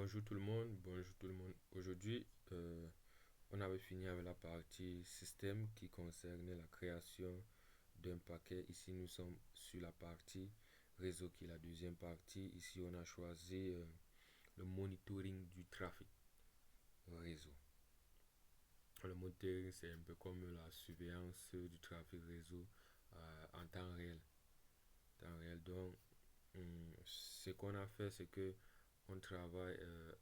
Bonjour tout le monde, bonjour tout le monde. Aujourd'hui, on avait fini avec la partie système qui concernait la création d'un paquet. Ici, nous sommes sur la partie réseau qui est la deuxième partie. Ici, on a choisi le monitoring du trafic réseau. Le monitoring, c'est un peu comme la surveillance du trafic réseau en temps réel. Donc, ce qu'on a fait, c'est que on travaille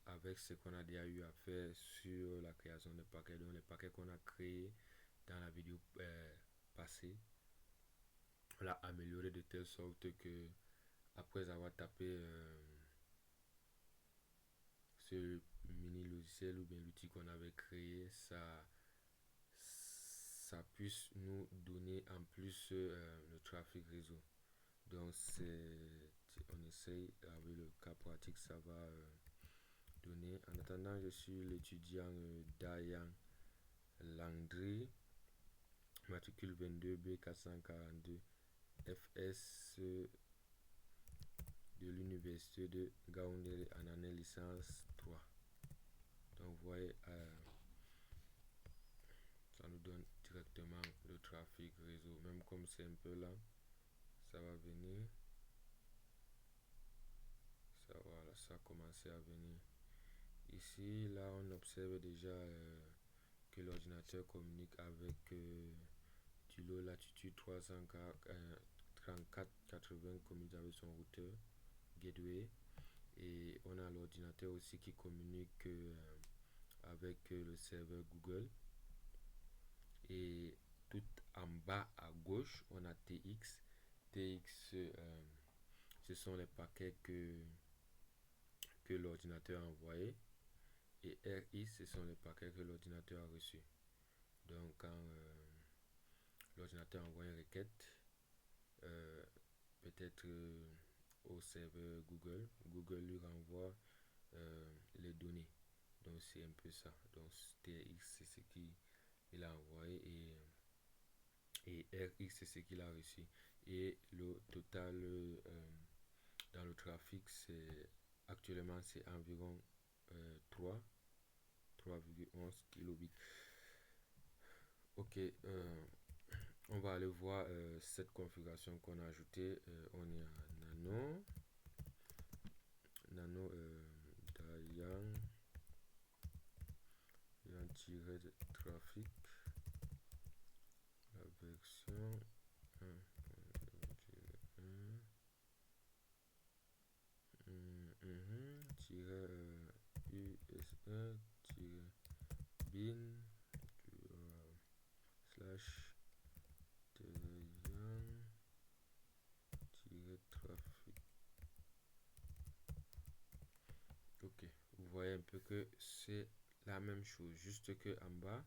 avec ce qu'on a déjà eu à faire sur la création de paquets. Donc, les paquets qu'on a créés dans la vidéo passée, on l'a amélioré de telle sorte que après avoir tapé ce mini logiciel ou bien l'outil qu'on avait créé, ça puisse nous donner en plus le trafic réseau. Donc, on essaye avec le cas pratique, ça va donner. En attendant, je suis l'étudiant Dayan Landry, matricule 22B442 FS de l'université de Gaoundéré en année licence 3. Donc, vous voyez, ça nous donne directement le trafic réseau. Même comme c'est un peu là, ça va venir. Voilà, ça a commencé à venir. Ici, là, on observe déjà que l'ordinateur communique avec du lot latitude 3480 communique avec son routeur gateway, et on a l'ordinateur aussi qui communique avec le serveur Google, et tout en bas à gauche on a TX. Ce sont les paquets que l'ordinateur a envoyé, et RI, ce sont les paquets que l'ordinateur a reçus. Donc quand l'ordinateur envoie une requête, peut-être au serveur Google lui renvoie les données. Donc c'est un peu ça. Donc TX, c'est ce qu'il a envoyé, et RX, c'est ce qu'il a reçu. Et le total dans le trafic, actuellement c'est environ 3,11 kilobits. Ok, on va aller voir cette configuration qu'on a ajoutée. On est à nano Dayan trafic, la version 1.0.1 US1 bin slash Dayan trafic. Ok, vous voyez un peu que c'est la même chose, juste que en bas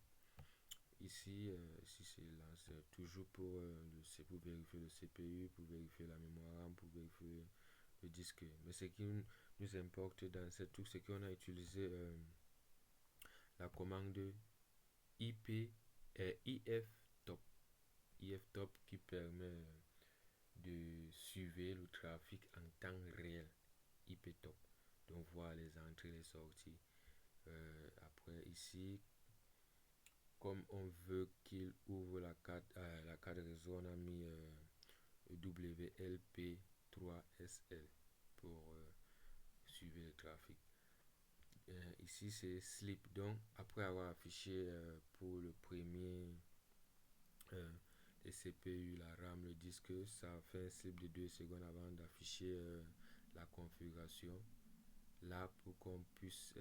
ici, c'est là, c'est toujours pour pour vérifier le CPU, pour vérifier la mémoire RAM, pour vérifier le disque. Mais ce qui nous importe dans ce truc, c'est qu'on a utilisé la commande IP IF-top qui permet de suivre le trafic en temps réel. IP-top. Donc voir les entrées et les sorties. Après ici, comme on veut qu'il ouvre la carte réseau, on a mis WLP3SL pour suivre le trafic. Ici c'est sleep. Donc après avoir affiché pour le premier les CPU, la RAM, le disque, ça fait un slip de 2 secondes avant d'afficher la configuration. Là, pour qu'on puisse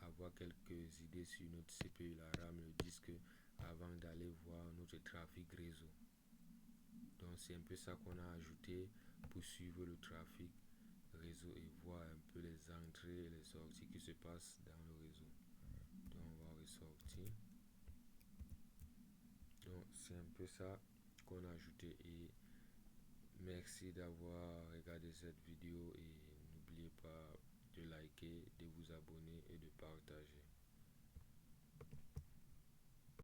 avoir quelques idées sur notre CPU, la RAM, le disque, avant d'aller voir notre trafic réseau. Donc c'est un peu ça qu'on a ajouté pour suivre le trafic réseau et voir un peu les entrées et les sorties qui se passent dans le réseau. Donc on va ressortir. Donc c'est un peu ça qu'on a ajouté, et merci d'avoir regardé cette vidéo, et n'oubliez pas de liker, de vous abonner et de partager.